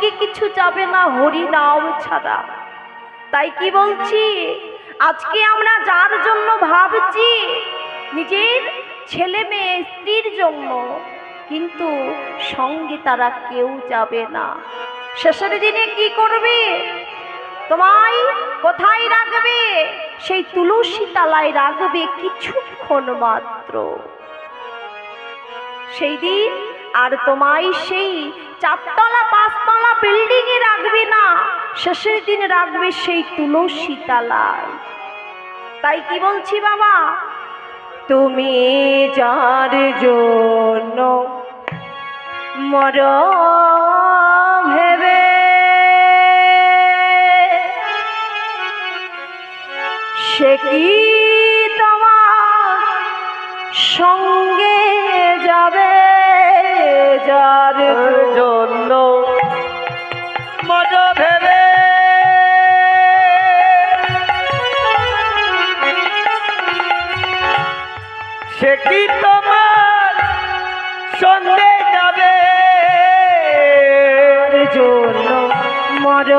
সঙ্গে কিছু যাবে না হরি নাম ছাড়া। তাই কি বলছি, আজকে আমরা যার জন্য ভাবছি নিজের ছেলে মেয়ে স্ত্রীর জন্য, কিন্তু সঙ্গে তারা কেউ যাবে না। শেষের দিনে কি করবে? তোমায় কোথায় রাখবে? সেই তুলসী তলায় রাখবে কিছুক্ষণ মাত্র। সেই দিন আর তোমায় সেই 4 তলা 5 তলা বিল্ডিং এ রাখবে না, শেষের দিন রাখবে সেই তুলসী তলায়। তাই কি বলছি বাবা, তুমি যার জন্য মর ভেবে সে কি তোমার সঙ্গে যাবে? যার জন্য মর ভেবে সে কি তোমার সঙ্গে যাবে? জন্য মর